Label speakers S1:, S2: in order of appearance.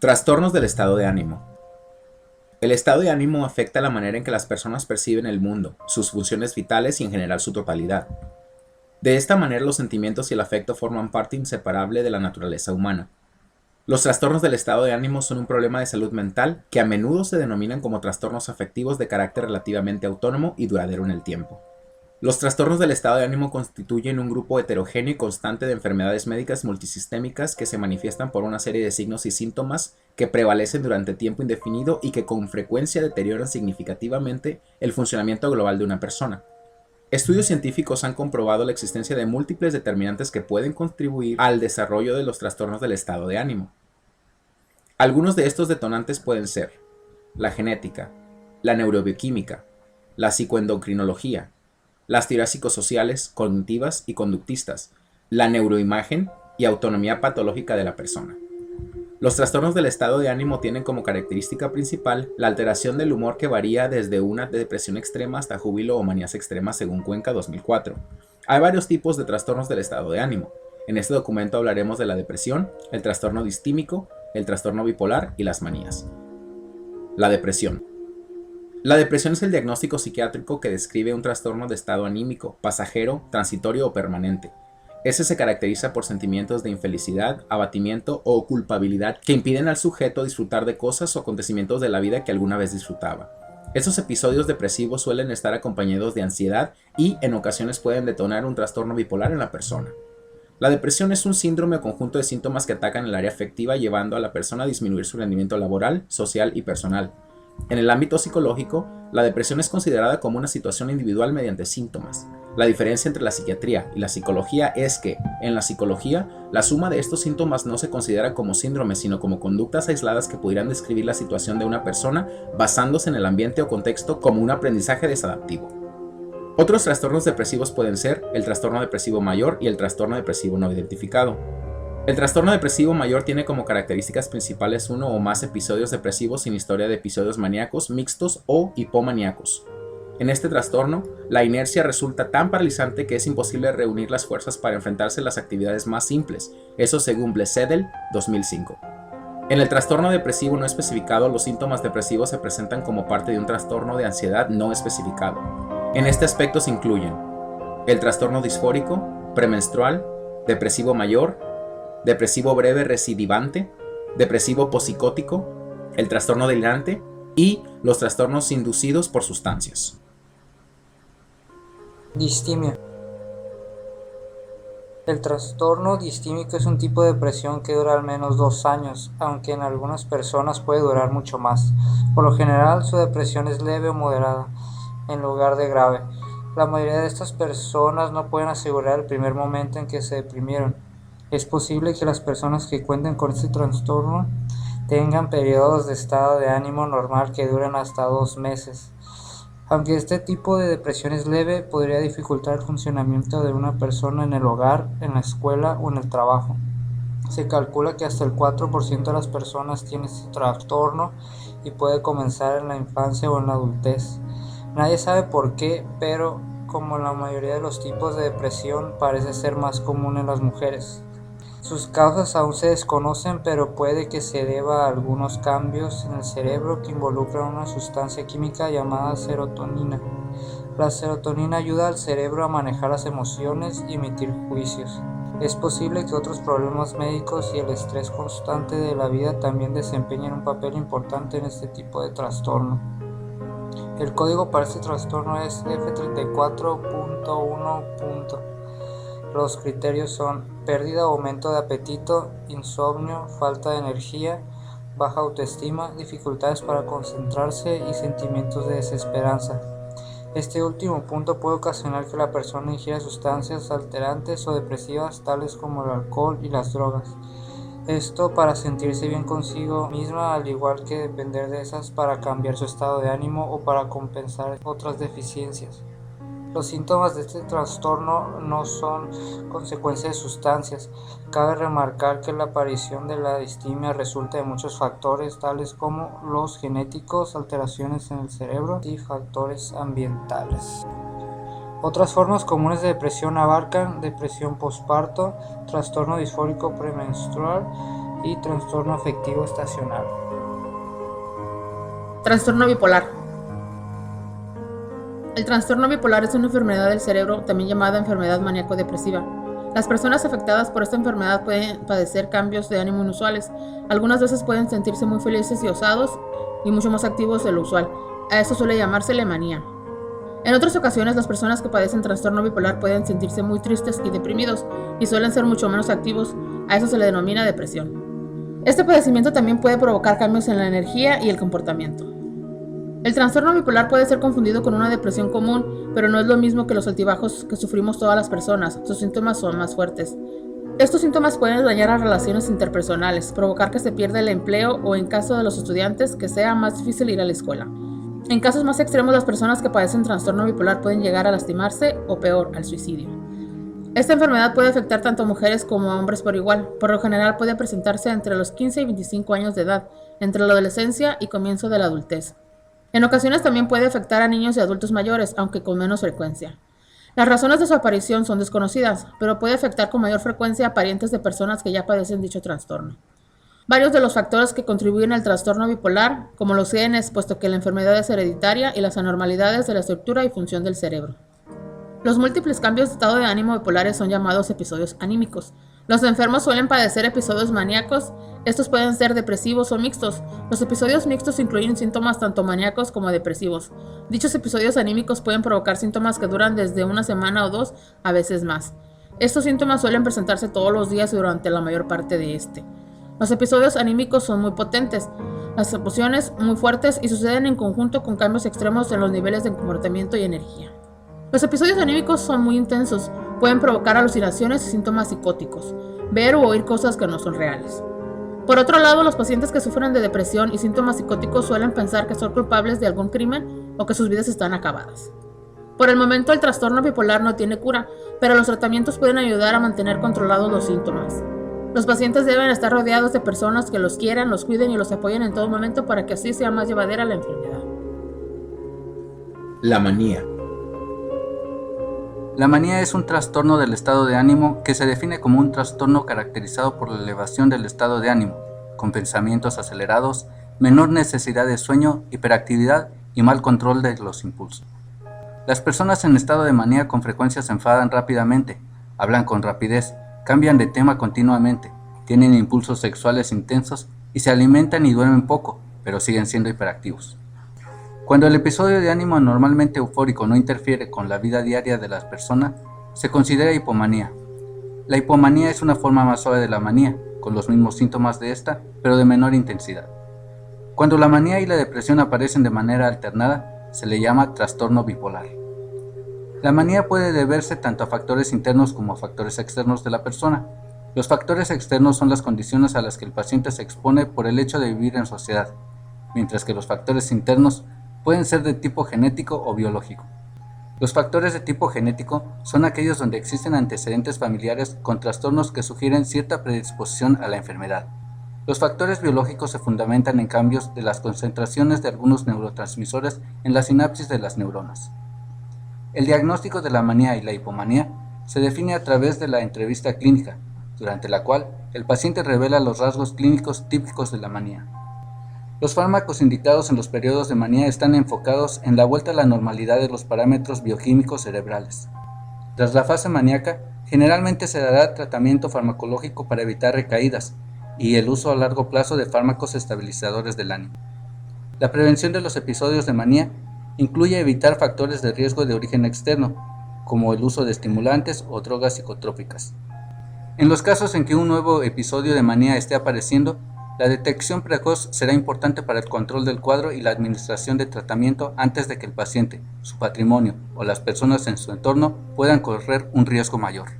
S1: Trastornos del estado de ánimo. El estado de ánimo afecta la manera en que las personas perciben el mundo, sus funciones vitales y en general su totalidad. De esta manera, los sentimientos y el afecto forman parte inseparable de la naturaleza humana. Los trastornos del estado de ánimo son un problema de salud mental que a menudo se denominan como trastornos afectivos de carácter relativamente autónomo y duradero en el tiempo. Los trastornos del estado de ánimo constituyen un grupo heterogéneo y constante de enfermedades médicas multisistémicas que se manifiestan por una serie de signos y síntomas que prevalecen durante tiempo indefinido y que con frecuencia deterioran significativamente el funcionamiento global de una persona. Estudios científicos han comprobado la existencia de múltiples determinantes que pueden contribuir al desarrollo de los trastornos del estado de ánimo. Algunos de estos detonantes pueden ser la genética, la neurobioquímica, la psicoendocrinología, las teorías psicosociales, cognitivas y conductistas, la neuroimagen y autonomía patológica de la persona. Los trastornos del estado de ánimo tienen como característica principal la alteración del humor que varía desde una depresión extrema hasta júbilo o manías extremas según Cuenca 2004. Hay varios tipos de trastornos del estado de ánimo. En este documento hablaremos de la depresión, el trastorno distímico, el trastorno bipolar y las manías. La depresión. La depresión es el diagnóstico psiquiátrico que describe un trastorno de estado anímico, pasajero, transitorio o permanente. Ese se caracteriza por sentimientos de infelicidad, abatimiento o culpabilidad que impiden al sujeto disfrutar de cosas o acontecimientos de la vida que alguna vez disfrutaba. Estos episodios depresivos suelen estar acompañados de ansiedad y en ocasiones pueden detonar un trastorno bipolar en la persona. La depresión es un síndrome o conjunto de síntomas que atacan el área afectiva llevando a la persona a disminuir su rendimiento laboral, social y personal. En el ámbito psicológico, la depresión es considerada como una situación individual mediante síntomas. La diferencia entre la psiquiatría y la psicología es que, en la psicología, la suma de estos síntomas no se considera como síndrome, sino como conductas aisladas que pudieran describir la situación de una persona basándose en el ambiente o contexto como un aprendizaje desadaptivo. Otros trastornos depresivos pueden ser el trastorno depresivo mayor y el trastorno depresivo no identificado. El trastorno depresivo mayor tiene como características principales uno o más episodios depresivos sin historia de episodios maníacos, mixtos o hipomaníacos. En este trastorno, la inercia resulta tan paralizante que es imposible reunir las fuerzas para enfrentarse a las actividades más simples, eso según Blesedel, 2005. En el trastorno depresivo no especificado, los síntomas depresivos se presentan como parte de un trastorno de ansiedad no especificado. En este aspecto se incluyen el trastorno disfórico, premenstrual, depresivo mayor, depresivo breve recidivante, depresivo posipsicótico, el trastorno delirante y los trastornos inducidos por sustancias.
S2: Distimia. El trastorno distímico es un tipo de depresión que dura al menos 2 años, aunque en algunas personas puede durar mucho más. Por lo general, su depresión es leve o moderada, en lugar de grave. La mayoría de estas personas no pueden asegurar el primer momento en que se deprimieron. Es posible que las personas que cuenten con este trastorno tengan periodos de estado de ánimo normal que duren hasta 2 meses. Aunque este tipo de depresión es leve, podría dificultar el funcionamiento de una persona en el hogar, en la escuela o en el trabajo. Se calcula que hasta el 4% de las personas tiene este trastorno y puede comenzar en la infancia o en la adultez. Nadie sabe por qué, pero como en la mayoría de los tipos de depresión, parece ser más común en las mujeres. Sus causas aún se desconocen, pero puede que se deba a algunos cambios en el cerebro que involucran una sustancia química llamada serotonina. La serotonina ayuda al cerebro a manejar las emociones y emitir juicios. Es posible que otros problemas médicos y el estrés constante de la vida también desempeñen un papel importante en este tipo de trastorno. El código para este trastorno es F34.1. Los criterios son pérdida o aumento de apetito, insomnio, falta de energía, baja autoestima, dificultades para concentrarse y sentimientos de desesperanza. Este último punto puede ocasionar que la persona ingiera sustancias alterantes o depresivas tales como el alcohol y las drogas. Esto para sentirse bien consigo misma, al igual que depender de esas para cambiar su estado de ánimo o para compensar otras deficiencias. Los síntomas de este trastorno no son consecuencia de sustancias. Cabe remarcar que la aparición de la distimia resulta de muchos factores, tales como los genéticos, alteraciones en el cerebro y factores ambientales. Otras formas comunes de depresión abarcan depresión posparto, trastorno disfórico premenstrual, y trastorno afectivo estacional.
S3: Trastorno bipolar. El trastorno bipolar es una enfermedad del cerebro, también llamada enfermedad maníaco-depresiva. Las personas afectadas por esta enfermedad pueden padecer cambios de ánimo inusuales. Algunas veces pueden sentirse muy felices y osados y mucho más activos de lo usual. A esto suele llamársele manía. En otras ocasiones, las personas que padecen trastorno bipolar pueden sentirse muy tristes y deprimidos y suelen ser mucho menos activos. A eso se le denomina depresión. Este padecimiento también puede provocar cambios en la energía y el comportamiento. El trastorno bipolar puede ser confundido con una depresión común, pero no es lo mismo que los altibajos que sufrimos todas las personas. Sus síntomas son más fuertes. Estos síntomas pueden dañar las relaciones interpersonales, provocar que se pierda el empleo o, en caso de los estudiantes, que sea más difícil ir a la escuela. En casos más extremos, las personas que padecen trastorno bipolar pueden llegar a lastimarse o, peor, al suicidio. Esta enfermedad puede afectar tanto a mujeres como a hombres por igual. Por lo general puede presentarse entre los 15 y 25 años de edad, entre la adolescencia y comienzo de la adultez. En ocasiones también puede afectar a niños y adultos mayores, aunque con menos frecuencia. Las razones de su aparición son desconocidas, pero puede afectar con mayor frecuencia a parientes de personas que ya padecen dicho trastorno. Varios de los factores que contribuyen al trastorno bipolar, como los genes, puesto que la enfermedad es hereditaria, y las anormalidades de la estructura y función del cerebro. Los múltiples cambios de estado de ánimo bipolares son llamados episodios anímicos. Los enfermos suelen padecer episodios maníacos. Estos pueden ser depresivos o mixtos. Los episodios mixtos incluyen síntomas tanto maníacos como depresivos. Dichos episodios anímicos pueden provocar síntomas que duran desde una semana o dos, a veces más. Estos síntomas suelen presentarse todos los días y durante la mayor parte de este. Los episodios anímicos son muy potentes, las emociones muy fuertes y suceden en conjunto con cambios extremos en los niveles de comportamiento y energía. Los episodios anímicos son muy intensos, pueden provocar alucinaciones y síntomas psicóticos, ver o oír cosas que no son reales. Por otro lado, los pacientes que sufren de depresión y síntomas psicóticos suelen pensar que son culpables de algún crimen o que sus vidas están acabadas. Por el momento, el trastorno bipolar no tiene cura, pero los tratamientos pueden ayudar a mantener controlados los síntomas. Los pacientes deben estar rodeados de personas que los quieran, los cuiden y los apoyen en todo momento para que así sea más llevadera la enfermedad.
S1: La manía.
S4: La manía es un trastorno del estado de ánimo que se define como un trastorno caracterizado por la elevación del estado de ánimo, con pensamientos acelerados, menor necesidad de sueño, hiperactividad y mal control de los impulsos. Las personas en estado de manía con frecuencia se enfadan rápidamente, hablan con rapidez, cambian de tema continuamente, tienen impulsos sexuales intensos y se alimentan y duermen poco, pero siguen siendo hiperactivos. Cuando el episodio de ánimo anormalmente eufórico no interfiere con la vida diaria de las personas, se considera hipomanía. La hipomanía es una forma más suave de la manía, con los mismos síntomas de esta, pero de menor intensidad. Cuando la manía y la depresión aparecen de manera alternada, se le llama trastorno bipolar. La manía puede deberse tanto a factores internos como a factores externos de la persona. Los factores externos son las condiciones a las que el paciente se expone por el hecho de vivir en sociedad, mientras que los factores internos pueden ser de tipo genético o biológico. Los factores de tipo genético son aquellos donde existen antecedentes familiares con trastornos que sugieren cierta predisposición a la enfermedad. Los factores biológicos se fundamentan en cambios de las concentraciones de algunos neurotransmisores en la sinapsis de las neuronas. El diagnóstico de la manía y la hipomanía se define a través de la entrevista clínica, durante la cual el paciente revela los rasgos clínicos típicos de la manía. Los fármacos indicados en los periodos de manía están enfocados en la vuelta a la normalidad de los parámetros bioquímicos cerebrales. Tras la fase maníaca, generalmente se dará tratamiento farmacológico para evitar recaídas y el uso a largo plazo de fármacos estabilizadores del ánimo. La prevención de los episodios de manía incluye evitar factores de riesgo de origen externo, como el uso de estimulantes o drogas psicotrópicas. En los casos en que un nuevo episodio de manía esté apareciendo, la detección precoz será importante para el control del cuadro y la administración de tratamiento antes de que el paciente, su patrimonio o las personas en su entorno puedan correr un riesgo mayor.